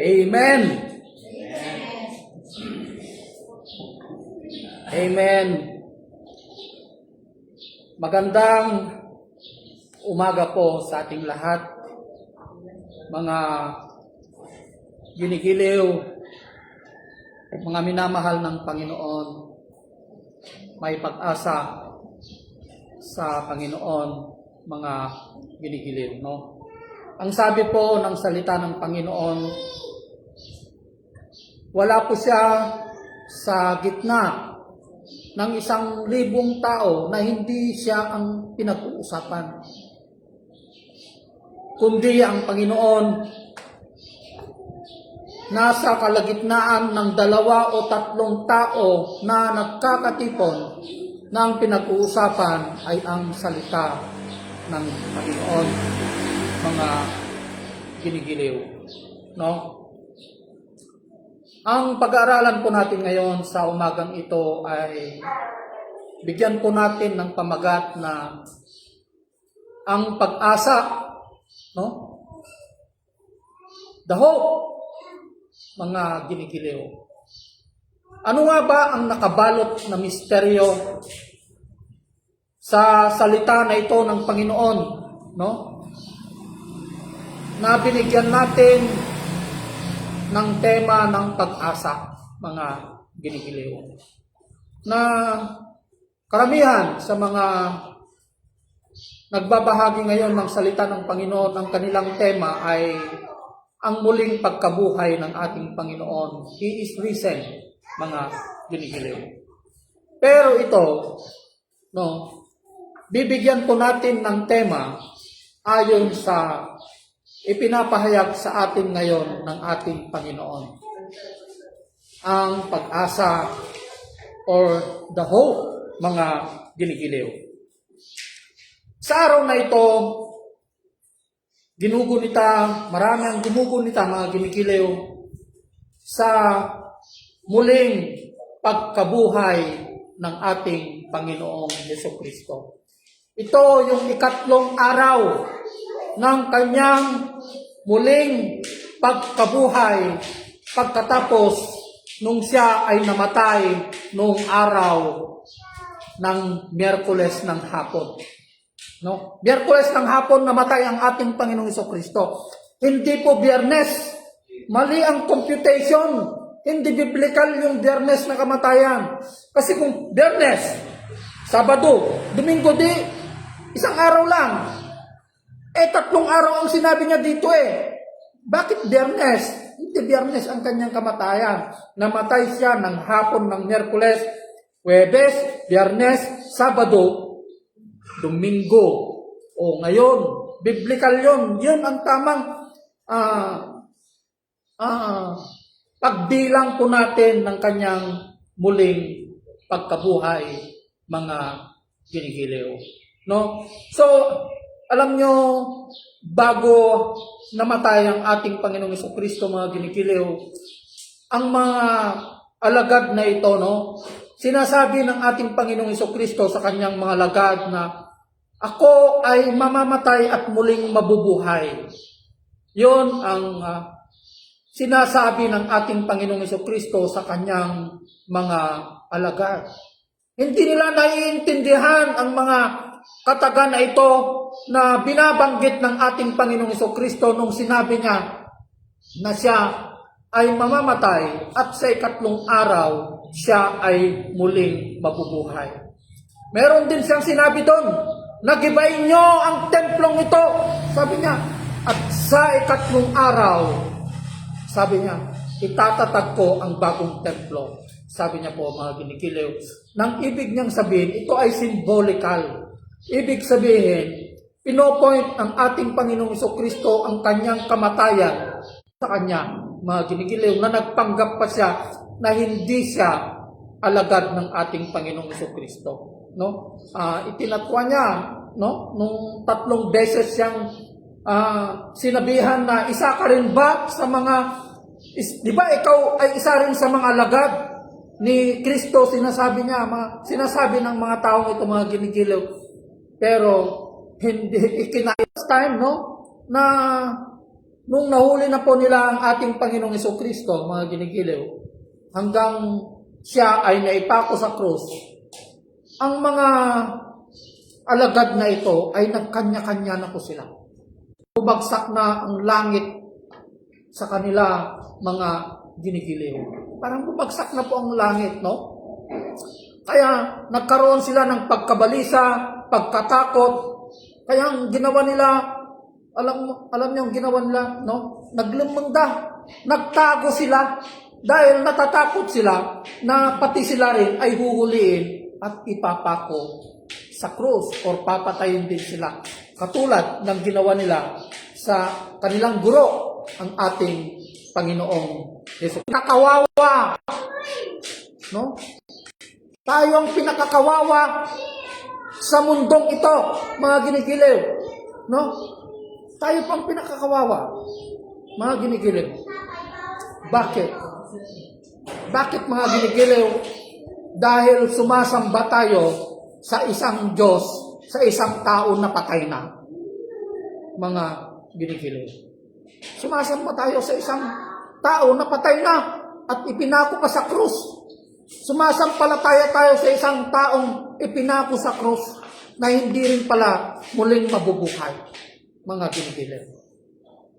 Amen. Amen. Magandang umaga po sa ating lahat, mga ginigiliw, mga minamahal ng Panginoon. May pag-asa sa Panginoon, mga ginigiliw, no? Ang sabi po ng salita ng Panginoon, wala po siya sa gitna ng 1,000 tao na hindi siya ang pinag-uusapan, kundi ang Panginoon nasa kalagitnaan ng 2 o 3 tao na nagkakatipon na ang pinag-uusapan ay ang salita ng Panginoon, mga ginigiliw, no? Ang pag-aaralan po natin ngayon sa umagang ito ay bigyan po natin ng pamagat na ang pag-asa, no? The hope, mga ginigiliw. Ano nga ba ang nakabalot na misteryo sa salita na ito ng Panginoon, no? Na binigyan natin ng tema ng pag-asa, mga ginigiliw. Na karamihan sa mga nagbabahagi ngayon ng salita ng Panginoon, ang kanilang tema ay ang muling pagkabuhay ng ating Panginoon. He is risen, mga ginigiliw. Pero ito, no, bibigyan po natin ng tema ayon sa ipinapahayag sa atin ngayon ng ating Panginoon. Ang pag-asa or the hope, mga ginigiliw. Sa araw na ito, marami ang ginugunita, mga ginigiliw, sa muling pagkabuhay ng ating Panginoong Jesucristo. Ito yung 3 araw ng kanyang muling pagkabuhay pagkatapos nung siya ay namatay noong araw ng Miyerkules ng hapon. No? Miyerkules ng hapon namatay ang ating Panginoong Jesucristo. Hindi po Biyernes. Mali ang computation. Hindi biblical yung Biyernes na kamatayan. Kasi kung Biyernes, Sabado, Domingo di, 1 araw lang. 3 araw ang sinabi niya dito eh. Bakit Biyernes? Hindi Biyernes ang kanyang kamatayan. Namatay siya ng hapon ng Miyerkules, Huwebes, Biyernes, Sabado, Domingo. O ngayon, biblical yun. Yun ang tamang pagbilang po natin ng kanyang muling pagkabuhay, mga ginigiliw. No? So, alam nyo, bago namatay ang ating Panginoong Jesucristo, mga ginigiliw, ang mga alagad na ito, no, sinasabi ng ating Panginoong Jesucristo sa kanyang mga alagad na, ako ay mamamatay at muling mabubuhay. Yun ang sinasabi ng ating Panginoong Jesucristo sa kanyang mga alagad. Hindi nila naiintindihan ang mga kataga na ito na binabanggit ng ating Panginoong Jesucristo nung sinabi niya na siya ay mamamatay at sa 3 araw siya ay muling mabubuhay. Meron din siyang sinabi doon, nagibayin niyo ang templong ito, sabi niya, at sa 3 araw, sabi niya, itatatag ko ang bagong templo. Sabi niya po, mga ginigiliw, nang ibig niyang sabihin, ito ay symbolical. Ibig sabihin, pinopoint ng ating Panginoong Jesucristo ang kanyang kamatayan sa kanya, mga ginigiliw, na nagpanggap pa siya na hindi siya alagad ng ating Panginoong Jesucristo. No? Itinatwa niya, no? Nung 3 beses siyang sinabihan na, isa ka rin ba sa mga, di ba ikaw ay isa rin sa mga alagad ni Kristo, sinasabi niya, sinasabi ng mga taong ito, mga ginigiliw. Pero hindi ikinais time, no? Na nung nahuli na po nila ang ating Panginoong Jesucristo, mga ginigiliw, hanggang siya ay naipako sa krus, ang mga alagad na ito ay nagkanya-kanya na po sila. Bubagsak na ang langit sa kanila, mga ginigiliw. Parang bubagsak na po ang langit, no? Kaya nagkaroon sila ng pagkabalisa, pagkatakot. Kaya ang ginawa nila, alam niyo ang ginawa nila, no? Naglumanda, nagtago sila dahil natatakot sila na pati sila rin ay huhuliin at ipapako sa krus or papatayin din sila. Katulad ng ginawa nila sa kanilang guro, ang ating Panginoong Yesus. Pinakawawa, no? Tayo ang pinakakawawa sa mundong ito, mga ginigiliw, no? Tayo pang pinakakawawa, mga ginigiliw. Bakit? Bakit, mga ginigiliw? Dahil sumasamba tayo sa isang Diyos, sa isang tao na patay na, mga ginigiliw. Sumasamba tayo sa isang tao na patay na at ipinako pa sa krus. Sumasampalataya tayo sa isang taong ipinako sa krus na hindi rin pala muling mabubuhay, mga ginigiliw.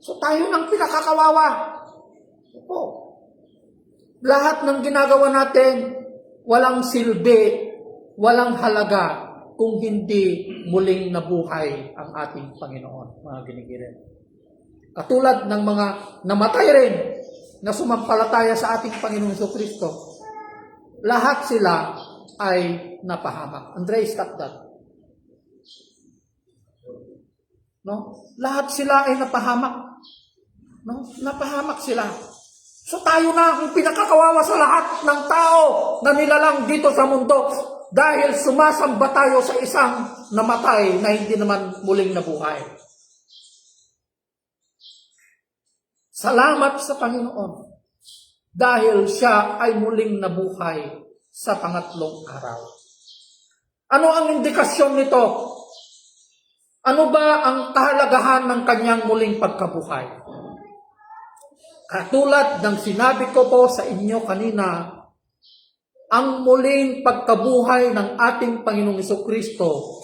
So tayo nang pinakakawawa. Opo. Lahat ng ginagawa natin, walang silbi, walang halaga kung hindi muling nabuhay ang ating Panginoon, mga ginigiliw. Katulad ng mga namatay rin na sumampalataya sa ating Panginoong Jesucristo, lahat sila ay napahamak. Andre, stop that. No? Lahat sila ay napahamak. No? Napahamak sila. So tayo na ang pinakakawawa sa lahat ng tao na nilalang dito sa mundo dahil sumasamba tayo sa isang namatay na hindi naman muling nabuhay. Salamat sa Panginoon dahil siya ay muling nabuhay sa pangatlong araw. Ano ang indikasyon nito? Ano ba ang kahalagahan ng kanyang muling pagkabuhay? Katulad ng sinabi ko po sa inyo kanina, ang muling pagkabuhay ng ating Panginoong Jesucristo,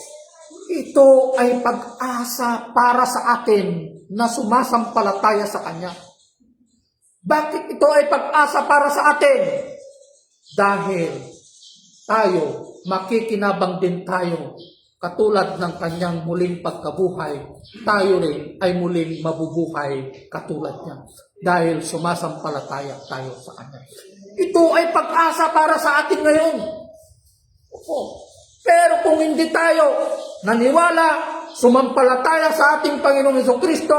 ito ay pag-asa para sa atin na sumasampalataya sa Kanya. Bakit ito ay pag-asa para sa atin? Dahil tayo, makikinabang din tayo. Katulad ng Kanyang muling pagkabuhay, tayo rin ay muling mabubuhay katulad niya. Dahil sumasampalataya tayo sa Kanya. Ito ay pag-asa para sa atin ngayon. Opo. Pero kung hindi tayo naniwala, sumampalataya sa ating Panginoong Jesucristo,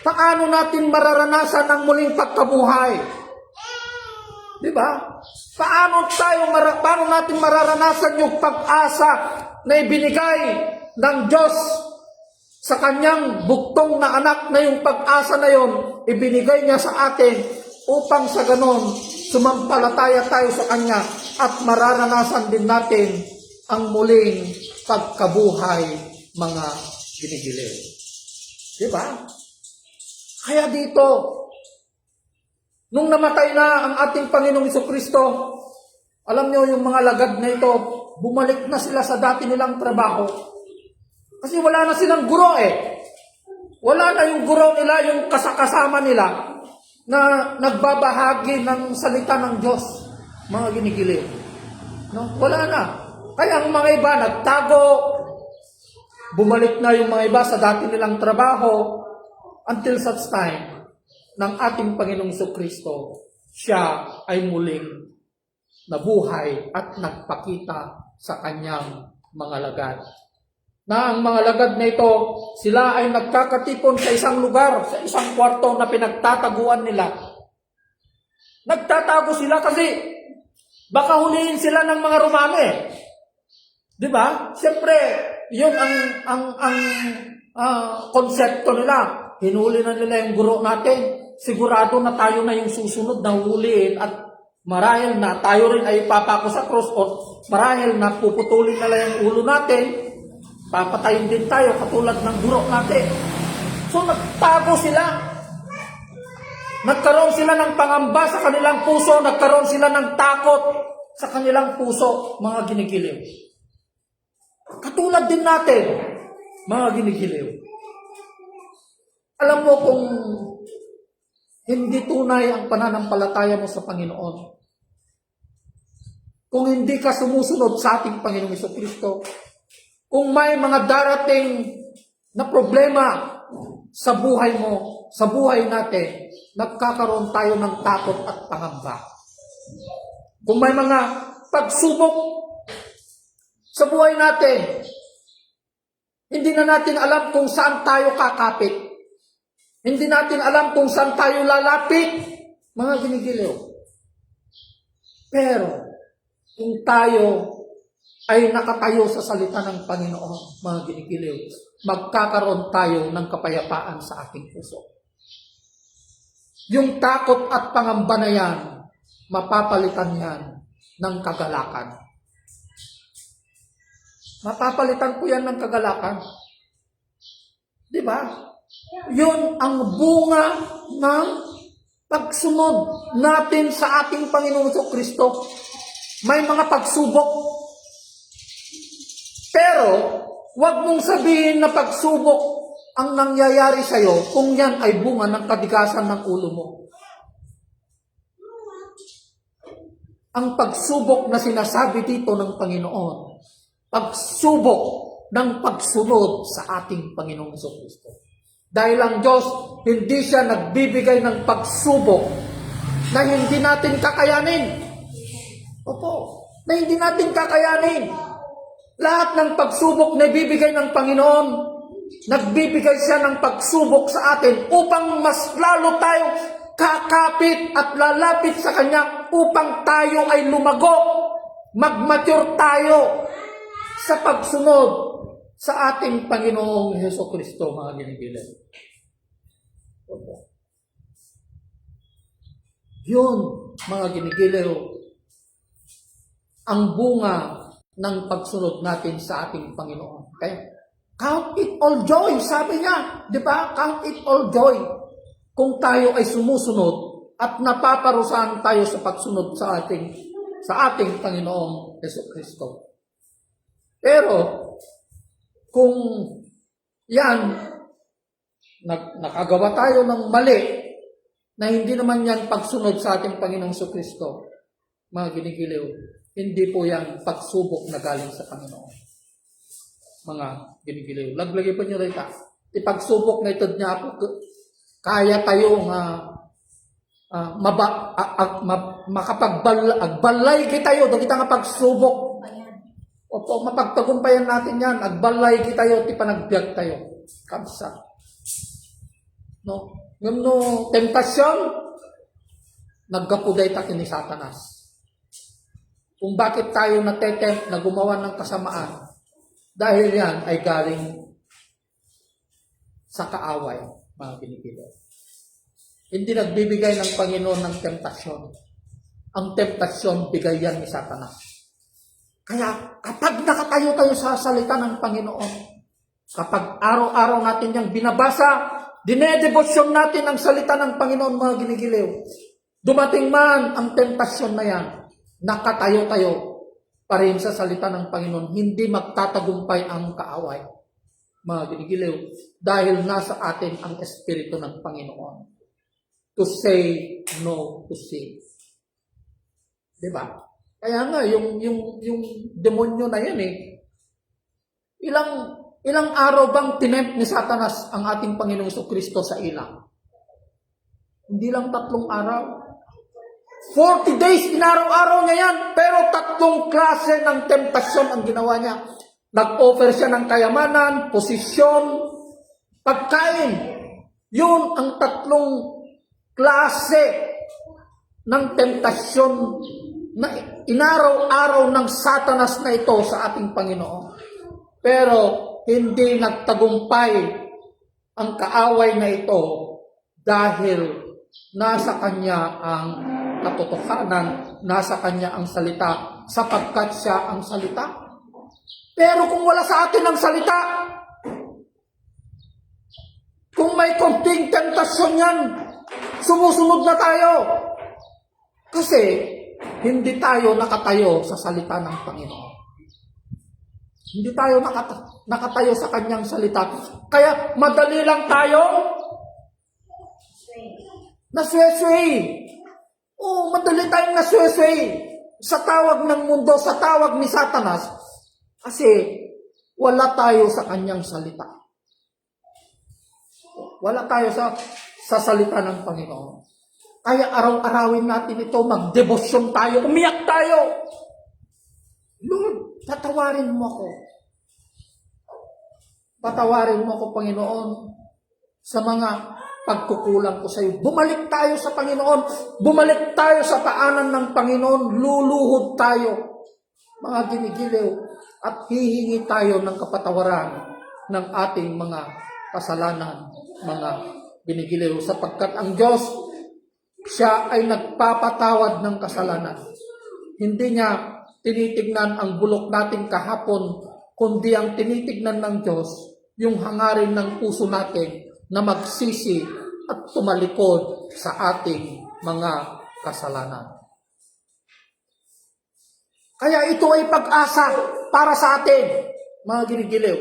paano natin mararanasan ang muling pagkabuhay? Di ba? Paano natin mararanasan yung pag-asa na ibinigay ng Diyos sa kanyang buktong na anak, na yung pag-asa na yon ibinigay niya sa atin upang sa ganon sumampalataya tayo sa Kanya at mararanasan din natin ang muling pagkabuhay, mga ginigiliw. Diba? Kaya dito, nung namatay na ang ating Panginoong Jesucristo, alam nyo yung mga lagad na ito, bumalik na sila sa dati nilang trabaho. Kasi wala na silang guro eh. Wala na yung guro nila, yung kasama nila na nagbabahagi ng salita ng Diyos, mga ginigiliw. No? Wala na. Kaya ang mga iba nagtago, bumalik na yung mga iba sa dati nilang trabaho until such time ng ating Panginoong Jesucristo, siya ay muling nabuhay at nagpakita sa kanyang mga lagad. Na ang mga lagad na ito, sila ay nagkakatipon sa isang lugar, sa isang kwarto na pinagtataguan nila. Nagtatago sila kasi baka huliin sila ng mga Romano eh. Di ba? Siyempre, yun ang konsepto nila. Hinuli na nila yung guro natin. Sigurado na tayo na yung susunod na huliin at marahil na tayo rin ay ipapako sa cross o marahil na puputulin nila yung ulo natin. Papatayin din tayo katulad ng guro natin. So nagtago sila. Nagkaroon sila ng pangamba sa kanilang puso, nagkaroon sila ng takot sa kanilang puso, mga ginigiliw. Katulad din natin, mga ginigiliw. Alam mo kung hindi tunay ang pananampalataya mo sa Panginoon, kung hindi ka sumusunod sa ating Panginoong Jesucristo, kung may mga darating na problema sa buhay mo, sa buhay natin, nagkakaroon tayo ng takot at pangamba. Kung may mga pagsubok sa buhay natin, hindi na natin alam kung saan tayo kakapit. Hindi natin alam kung saan tayo lalapit, mga ginigiliw. Pero, kung tayo ay nakatayo sa salita ng Panginoon, mga ginigiliw, magkakaroon tayo ng kapayapaan sa ating puso. Yung takot at pangamba na yan, mapapalitan yan ng kagalakan. Mapapalitan po yan ng kagalakan. Di ba? Yun ang bunga ng pagsunod natin sa ating Panginoong Jesucristo. May mga pagsubok. Pero, wag mong sabihin na pagsubok ang nangyayari sa'yo kung yan ay bunga ng katigasan ng ulo mo. Ang pagsubok na sinasabi dito ng Panginoon, pagsubok ng pagsunod sa ating Panginoong Jesucristo. Dahil ang Diyos, hindi siya nagbibigay ng pagsubok na hindi natin kakayanin. Opo, na hindi natin kakayanin. Lahat ng pagsubok na ibibigay ng Panginoon, nagbibigay siya ng pagsubok sa atin upang mas lalo tayong kakapit at lalapit sa Kanya, upang tayo ay lumago, mag-mature tayo sa pagsunod sa ating Panginoong Jesucristo, mga ginigiliw. Yun, mga ginigiliw, ang bunga ng pagsunod natin sa ating Panginoon. Okay? Count it all joy, sabi niya. Di ba? Count it all joy. Kung tayo ay sumusunod at napaparusahan tayo sa pagsunod sa ating Panginoong Jesucristo. Pero, kung yan, nakagawa tayo ng mali, na hindi naman yan pagsunod sa ating Panginoong Jesucristo, mga ginigiliw, hindi po yan pagsubok na galing sa Panginoon. Mga ginigiliw. Laglagay po nyo rita. Ipagsubok na ito niya po, kaya tayong makapagbalay kitayo, doon kita nga pagsubok. Opo, mapagtagumpayan natin yan. Agbalay kitayo, ti panagbiag tayo. Kamsa. No? Yung no, tentasyon, naggapuday tayo ni Satanas. Kung bakit tayo natetempt na gumawa ng kasamaan, dahil yan ay galing sa kaaway, mga pinipili. Hindi nagbibigay ng Panginoon ng tentasyon. Ang tentasyon, bigay yan ni Satanas. Kaya kapag nakatayo tayo sa salita ng Panginoon, kapag araw-araw natin yung binabasa, dinedebosyon natin ang salita ng Panginoon, mga ginigiliw, dumating man ang tentasyon na yan, nakatayo-tayo pa rin sa salita ng Panginoon, hindi magtatagumpay ang kaaway, mga ginigiliw, dahil nasa atin ang Espiritu ng Panginoon. To say no to sin. Diba? Kaya nga, yung demonyo na yan ilang araw bang tinempt ni Satanas ang ating Panginoong Jesucristo sa ilang? Hindi lang 3 araw. 40 days, inaraw-araw niya yan, pero 3 klase ng temptasyon ang ginawa niya. Nag-offer siya ng kayamanan, posisyon, pagkain. Yun ang 3 klase ng temptasyon na inaraw-araw ng Satanas na ito sa ating Panginoon. Pero hindi nagtagumpay ang kaaway na ito dahil nasa Kanya ang katotohanan, nasa Kanya ang salita, sapagkat siya ang salita. Pero kung wala sa atin ang salita, kung may konting tentasyon yan, sumusunod na tayo. Kasi, hindi tayo nakatayo sa salita ng Panginoon. Hindi tayo nakatayo sa kanyang salita. Kaya, madali lang tayo nasweswe. Oo, madali tayong nasweswe sa tawag ng mundo, sa tawag ni Satanas. Kasi, wala tayo sa kanyang salita. Wala tayo sa salita ng Panginoon. Kaya araw-arawin natin ito, magdebosyon tayo, umiyak tayo. Lord, patawarin mo ako. Patawarin mo ako, Panginoon, sa mga pagkukulang ko sa iyo. Bumalik tayo sa Panginoon. Bumalik tayo sa paanan ng Panginoon. Luluhod tayo, mga ginigiliw, at hihingi tayo ng kapatawaran ng ating mga kasalanan, mga ginigiliw, sapagkat ang Diyos, siya ay nagpapatawad ng kasalanan. Hindi niya tinitignan ang bulok natin kahapon, kundi ang tinitignan ng Diyos, yung hangarin ng puso natin na magsisi at tumalikod sa ating mga kasalanan. Kaya ito ay pag-asa para sa atin, mga ginigiliw.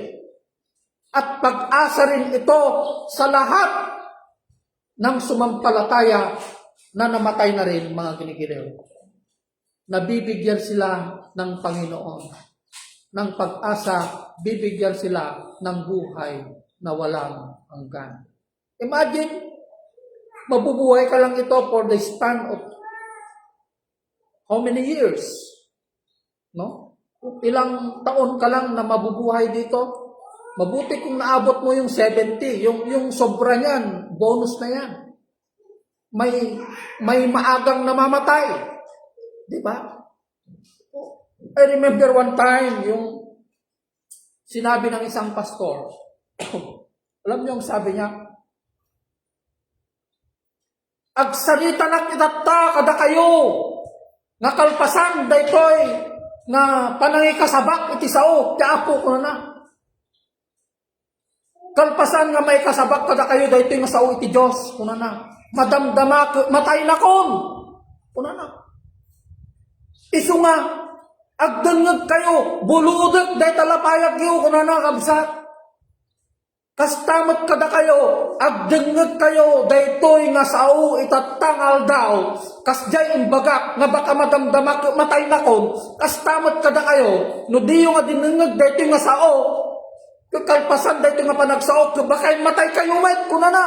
At pag-asa rin ito sa lahat ng sumampalataya na namatay na rin, mga ginigiliw. Nabibigyan sila ng Panginoon ng pag-asa, bibigyan sila ng buhay na walang hanggan. Imagine, mabubuhay ka lang ito for the span of how many years? No? Ilang taon ka lang na mabubuhay dito? Mabuti kung naabot mo yung 70, yung sobra niyan, bonus na yan. May maagang namamatay. Di ba? I remember one time, yung sinabi ng isang pastor, alam niyo ang sabi niya, agsalita na kitata kada kayo, nga kalpasan daytoy, nga panangikasabak iti sao, tiapo ko na. Kalpasan nga may kasabak kada kayo, daytoy nga sao iti Diyos, kuna na. Madamdama, matay na kon, kuna na. Isu nga, agdengeg kayo, buludek, day talapayag yu, kuna na kabsat. Kastamat kada kayo, agdengeg kayo, daytoy nga sao itatangal daw, kasjay imbagak, nga baka madamdamak, matay na kon, kastamat kada kayo, no diyo nga dinengeg, daytoy nga sao, kakalpasan daytoy nga panagsao, baka matay kayo met, kuna na.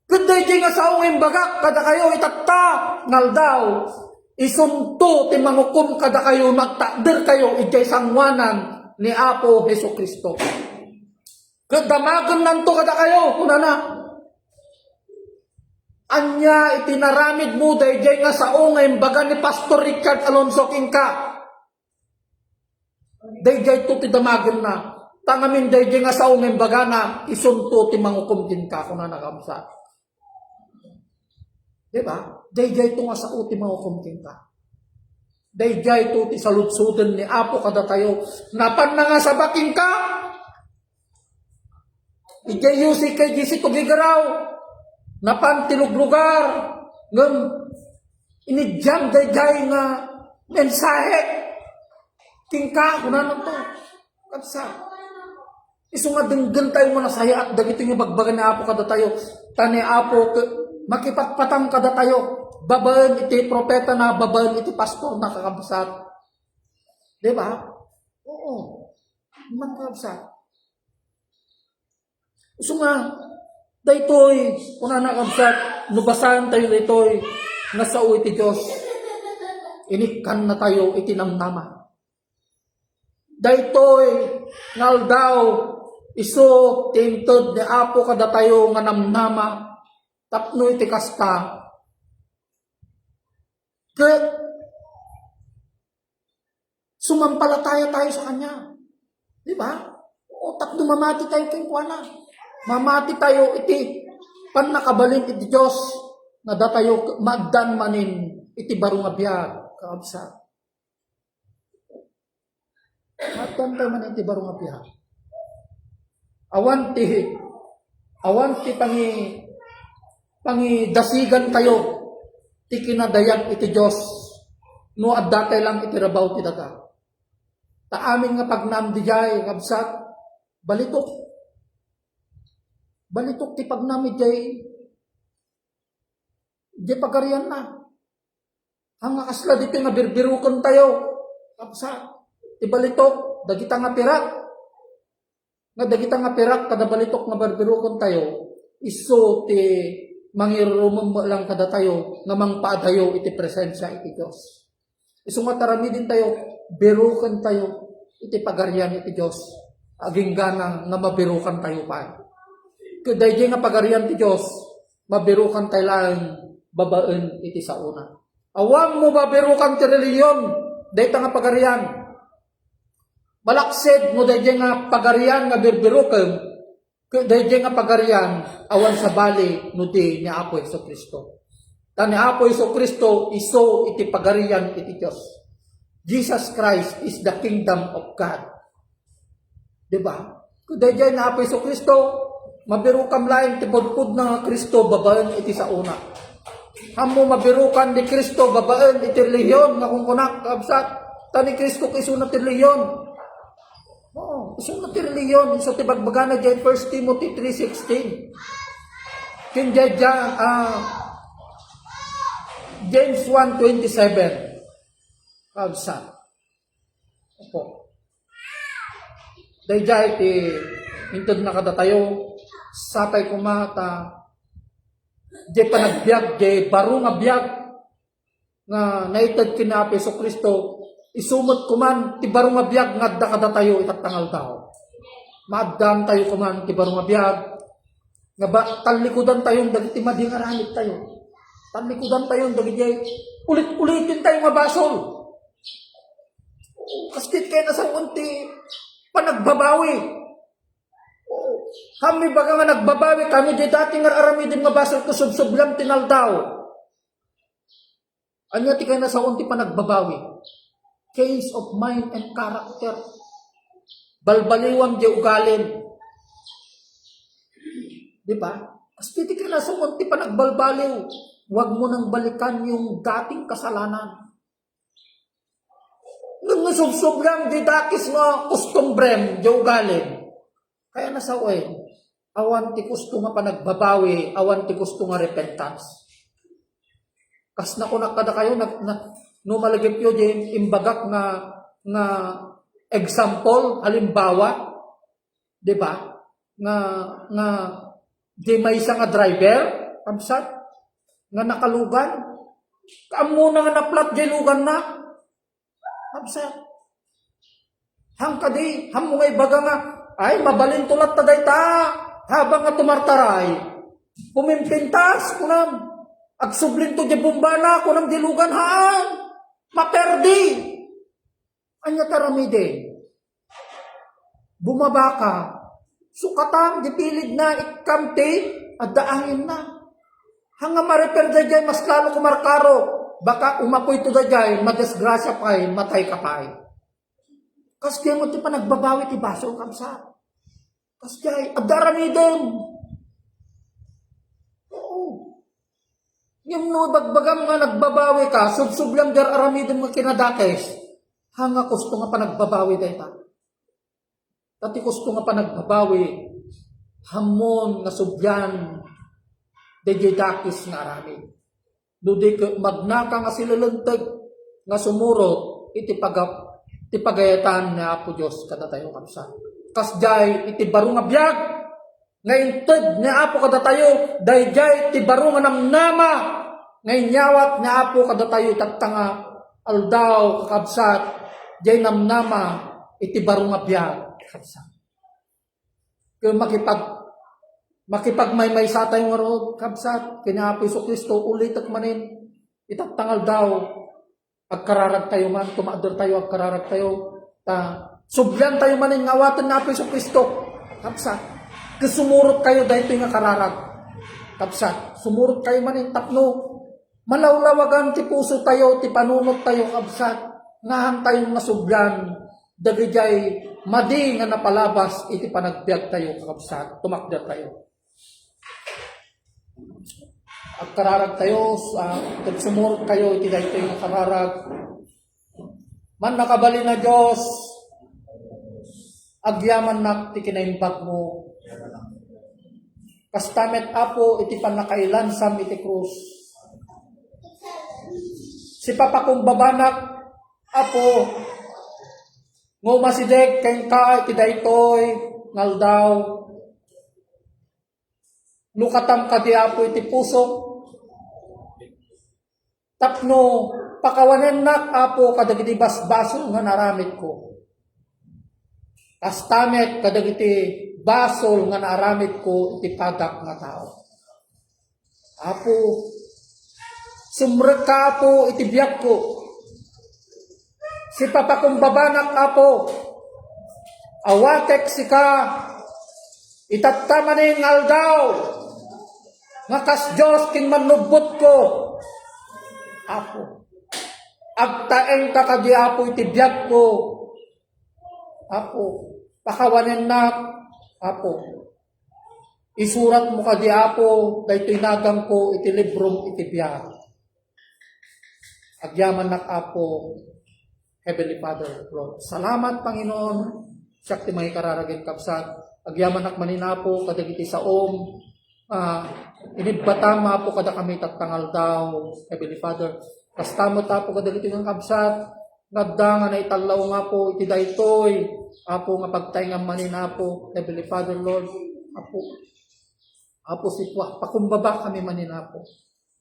Kuday nga sao imbagak, kada kayo itatangal daw, isunto ti mangukom kada kayo, magtakder kayo, ijay sangwanan ni Apo Hesus Kristo. Kadamagan nanto kada kayo, kuna na. Anya itinaramid mo, dayjay nga sao nga imbaga ni Pastor Richard Alonso Kingka. Dayjay to ti damagan na. Tangamin dayjay nga sao nga imbaga na, isunto ti mangukom din ka, kuna na kamsa. Diba? Dayjay to nga sao ti mangukom din ka. Dayjay to ti saludsuden ni Apo kada tayo. Napan na nga sa baking ka, ijay yusi kay gisi to gigaraw, napan tiluglugar, ngam inidyang dayjay nga mensahe, tingka, kuna na to, kapsa. Isu nga denggan tayo mo nasaya at dagito yung bagbagan ni Apo kada tayo, tani Apo, makipatpatang kada tayo, babaen iti propeta na, babaen iti pastor na kakabsat. Diba? Oo. Man kakabsat. So nga, daytoy, kuna na kabsat, nubasan tayo daytoy, nasao iti Diyos, inikan na tayo iti namnama. Daytoy, ngal daw, iso, tinted ni Apo kada tayo nga namnama, tapno iti kasta, sumampalataya tayo sa Kanya. Diba? O tapno mamati tayo kingkuana. Mamati tayo iti panakabalin iti Diyos na datayo magdan manin iti barong abiyag kaabsa. Matan tayo man iti baro nga piha. Awan ti pangi dasigan tayo ti kinadayag iti Dios no adda tay lang iti rabaw ti daga. Ta amin nga pagnam di jay kabsat balitok ti pagnam jay di pagarian na. Ang kasla dito nga birbirukon tayo kabsat ti balitok dagita nga pirak nga dagita nga pirak kada balitok nga birbirukon tayo iso ti mangirumom lang kada tayo nga mangpaadayo iti presensya iti Dios. Isu nga taramidin tayo, birukan tayo iti pagarian iti Dios. Aging ganang nga mabirukan tayo pa. Kuday nga pagarian iti Dios, mabirukan tayo lang babaen iti sauna. Awang mo mabirukan ti reliyon, dayta nga pagarian. Malaksid mo dayjay nga pagarian nga birbirukan, dayjay nga pagarian awan sa bali no di ni Apo Jesucristo. Ta ni Apo Jesucristo iso iti pagarian iti Dios. Jesus Christ is the kingdom of God. Diba? Kung dayjay na Apo Jesucristo, mabirukam lain ti pudpud na Kristo babaen iti sauna. Hamo mabirukan ni Kristo babaen iti reliyon nga kung kunak kabsat ta ni Kristo iso na ti reliyon. Oo, iso na ti reliyon iso ti bagbagana diyan 1 Timothy 3:16. Kin James 1:27. Kabsat. Opo. Dayjay ti inted na kada tayo sapay kumata di panagbiag di baro nga biag nga naited kina Apo Jesucristo isumot kuman ti baro nga biag ngadda kada tayo itatangal tao. Maaddam tayo kuman ti baro nga biag nga talikudan tayong dagiti madingaranit tayo. Talikudan tayong dagiti ulit-ulitin tayo nga basol. Kastit kayo na sa unti panagbabawi. Kami baga nga nagbabawi, kami di dati nga aramidin nga basal ko subsublam tinaldaw. Anya ti kayo na sa unti panagbabawi. Case of mind and character. Balbaliwang di ugalin. Di ba? Kastit kayo na sa unti panagbalbaliw. Huwag mo nang balikan yung dating kasalanan. Nung subsublam di dakis nga kustombrem di ugalin. Kaya nasaway, awan ti gusto nga panagbabawi, awan ti gusto nga repentance. Kas na ko nakada kayo, numalagip yun yung imbagak nga example, halimbawa, di ba? Nga di may isa nga driver, kamsat, nga nakalugan, kaamo na nga naplat, di lugan na, kamsat. Hangkadi, hamo nga ibaga nga, ay, mabalin tulat taday ta. Habang nga tumartaray. Pumimpintas, kunam. Agsublin to di bumbana, kunam dilugan haan. Maperdi. Anya taramide. Bumaba ka. Sukatan, dipilid na, ikamti, at daangin na. Hanga mareperda dyan, mas lalo kumarkaro. Baka umapoy to dyan, madesgrasya pa'y, matay ka pa'y. Kasi mo ti pa nagbabawi ti baso kamsa. Kasi adaramidem. Oo. Yung no bagbagam nga nagbabawi ka, subsublang dar aramidem nga kinadakes. Hanga gusto nga pa nagbabawi dahi ta. Tati gusto nga pa nagbabawi. Hamon nga subyan. Dejay dakis nga aramid. Dudi magnaka nga silalantag nga sumurot iti ti pagayatan ni Apo Diyos kada tayo kamsa. Kasjay iti baro nga biag nga inted ni Apo kada tayo dayjay iti baro nga namnama nga inyawat ni Apo kada tayo itatanga aldaw kakabsat jay namnama iti baro nga biag kakabsat. Kaya makipagmaymay sa tayo nga rood kakabsat kina Apo Jesucristo ulit at manin itatangal daw agkararag tayo man, tumaador tayo, agkararag tayo, subyan tayo man yung ngawatan na Apo Jesucristo. Kapsat, kasumurot kayo dahil ito yung kararag. Kapsat, sumurot kayo man yung tapno. Malawlawagan ti puso tayo, ti panunot tayo, kapsat. Ngahan tayong nasubyan, dagijay madi nga napalabas iti panagbiag tayo kakabsat, tumakda tayo. At kararag tayo, tagsumurot kayo, iti dahito yung kararag. Man nakabali na Diyos, agyaman na ti kinaimbag mo. Kastamet apo, iti panakailansam iti krus. Si papakumbabanak, apo, ngumasideg kayong ka, iti daytoy, ngaldaw. Lukatam ka di apo, iti puso. Tapno, pakawanan nak apo kadagiti basbaso nga naramit ko. Kastamet kadagiti basol nga naramit ko iti padak nga tao. Apo, sumrek ka apo iti biyak ko. Si papakumbabanak apo, awatek si ka, itattamaning aldaw, nga kas Diyos king manubot ko. Apo, agtaeng ka kadi apo iti biyak ko. Apo, pakawanen na, apo. Isurat mo kadi apo, dahito inagang ko iti librom iti biyak. Agyaman na apo, Heavenly Father, Lord. Salamat, Panginoon, siyak ti may kararagin kapsat. Agyaman nak maninapo, kadagiti sa inibbatama po kada kami tatangal daw, Heavenly Father. Kastamot po kada dito ng kabsat, ngadda nga na italaw nga po, iti daytoy, apo nga pagtaingang manina po, Heavenly Father, Lord. Apo sitwa, pakumbaba kami manina po.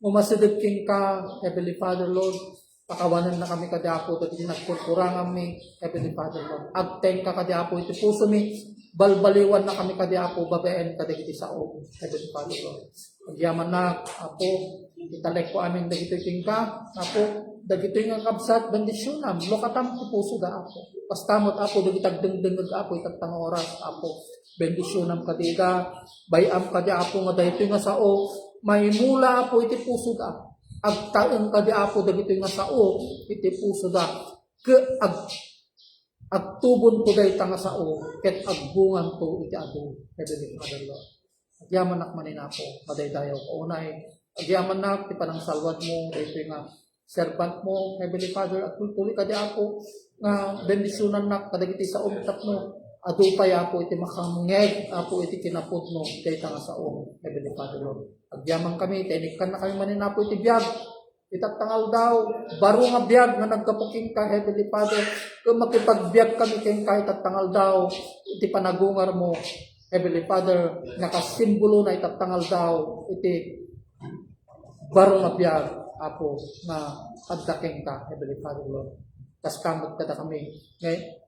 Umasidagking ka, Heavenly Father, Lord. Pakawanan na kami kada apo, dati nagkurkurangan mi, Heavenly Father, Lord. Agteng ka kada apo, iti puso mi, balbaliwan na kami kada apo, babaen kada iti sao, Heavenly Father, Lord. Agyaman na, apo, italek ko amin dagito tingka, apo, dagito yung kabsat, bendisyonam, lokatam ti puso ga apo. Pastamot apo, dagitag dengdeng apo, itatang oras, apo, bendisyonam kadiga, bayam kadi apo, nga dagito yung sao, may mula apo, iti puso ga, agtaeng kadi apo, dagito yung sao, iti puso ga, agtubon ko dahi tanga sao, ket agbungan to iti ado, Heavenly Father, Lord. Agyaman nak manina po, madaydayaw ko unay. Agyaman nak, ti panang salwad mo, ito nga servant mo, Heavenly Father, at tuloy ka di ako, nga bendisyonan nak, kadagiti sa umtap mo, adupay apo, iti makamngeg, apo, iti kinapod mo, kay tanga sa Heavenly Father, Lord. Agyaman kami, tinikan na kami manina po, iti biyag, itatangal daw, baro nga biyag, nga nagkapuking ka, Heavenly Father, kung makipagbiag kami, kayong kahit tatangal daw, iti panagungar mo, Heavenly Father, nakasimbolo na itatangal daw, iti baro nga biyag, apo, nga addaking ka, Heavenly Father, Lord. Tas kamot kada kami,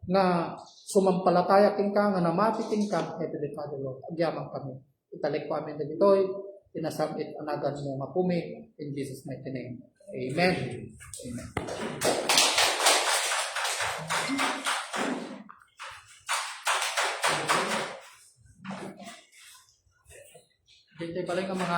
nga sumampalataya king ka, nga namatiting ka, Heavenly Father, Lord. Agyaman kami. Italik ko amin na dito'y, tinasabit anagan mo nga pumi, in Jesus' mighty name. Amen. Amen. Dito pala yung mga